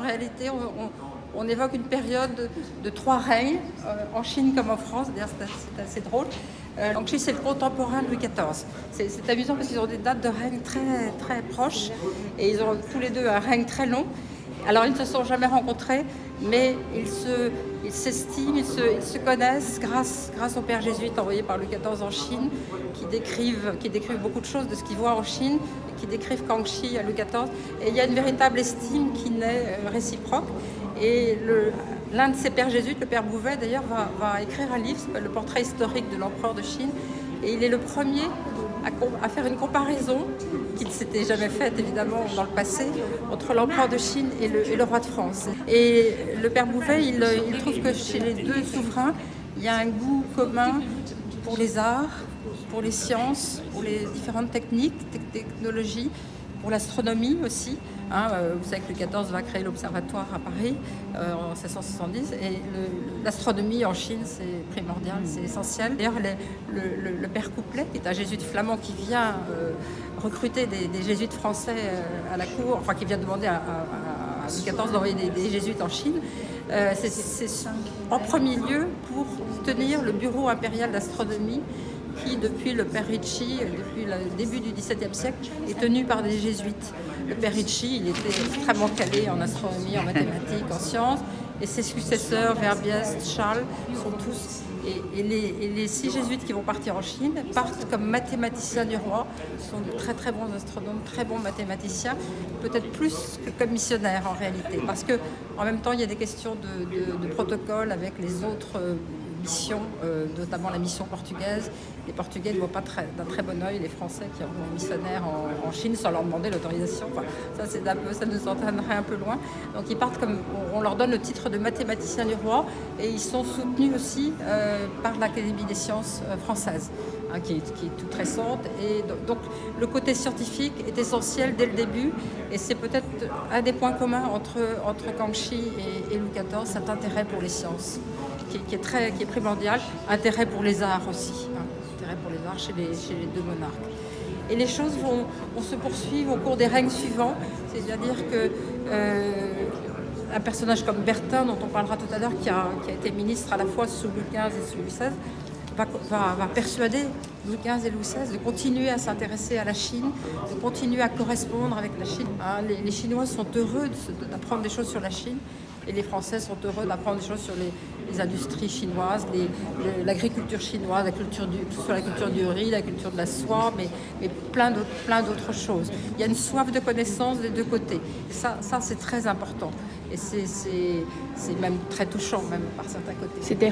en réalité, on évoque une période de 3 règnes, en Chine comme en France. D'ailleurs, c'est assez drôle. Donc, Chine, c'est le contemporain de Louis XIV. C'est amusant parce qu'ils ont des dates de règne très, très proches et ils ont tous les deux un règne très long. Alors, ils ne se sont jamais rencontrés, mais ils s'estiment, ils se connaissent grâce aux pères jésuites envoyés par Louis XIV en Chine, qui décrivent beaucoup de choses de ce qu'ils voient en Chine, et qui décrivent Kangxi à Louis XIV. Et il y a une véritable estime qui naît réciproque. Et l'un de ces pères jésuites, le père Bouvet d'ailleurs, va écrire un livre, s'appelle Le portrait historique de l'empereur de Chine. Et il est le premier à faire une comparaison qui ne s'était jamais faite évidemment dans le passé entre l'empereur de Chine et le roi de France. Et le père Bouvet, il trouve que chez les deux souverains, il y a un goût commun pour les arts, pour les sciences, pour les différentes technologies, pour l'astronomie aussi. Vous savez que Louis XIV va créer l'observatoire à Paris en 1670 et l'astronomie en Chine c'est primordial, c'est essentiel. D'ailleurs le père Couplet, qui est un jésuite flamand qui vient recruter des jésuites français à la cour, enfin qui vient demander à Louis XIV d'envoyer des jésuites en Chine, c'est en premier lieu pour tenir le bureau impérial d'astronomie qui, depuis le père Ricci, depuis le début du XVIIe siècle, est tenu par des jésuites. Le père Ricci, il était extrêmement calé en astronomie, en mathématiques, en sciences, et ses successeurs, Verbiest, Charles, sont tous... Et les 6 jésuites qui vont partir en Chine partent comme mathématiciens du roi, sont de très très bons astronomes, très bons mathématiciens, peut-être plus que comme missionnaires en réalité, parce qu'en même temps il y a des questions de protocole avec les autres missions, notamment la mission portugaise. Les Portugais ne voient pas d'un très bon œil les Français qui envoient des missionnaires en Chine sans leur demander l'autorisation. Enfin, ça nous entraînerait un peu loin. Donc ils partent comme on leur donne le titre de mathématicien du roi et ils sont soutenus aussi par l'Académie des sciences française, qui est toute récente. Et donc le côté scientifique est essentiel dès le début et c'est peut-être un des points communs entre Kangxi et Louis XIV, cet intérêt pour les sciences qui est primordial, intérêt pour les arts aussi, intérêt pour les arts chez les deux monarques. Et les choses vont se poursuivre au cours des règnes suivants, c'est-à-dire que un personnage comme Bertin, dont on parlera tout à l'heure, qui a été ministre à la fois sous Louis XV et sous Louis XVI, va persuader Louis XV et Louis XVI de continuer à s'intéresser à la Chine, de continuer à correspondre avec la Chine. Les Chinois sont heureux d'apprendre des choses sur la Chine et les Français sont heureux d'apprendre des choses sur les industries chinoises, l'agriculture chinoise, sur la culture du riz, la culture de la soie, mais plein d'autres choses. Il y a une soif de connaissance des deux côtés. Et ça c'est très important. Et c'est même très touchant, même par certains côtés.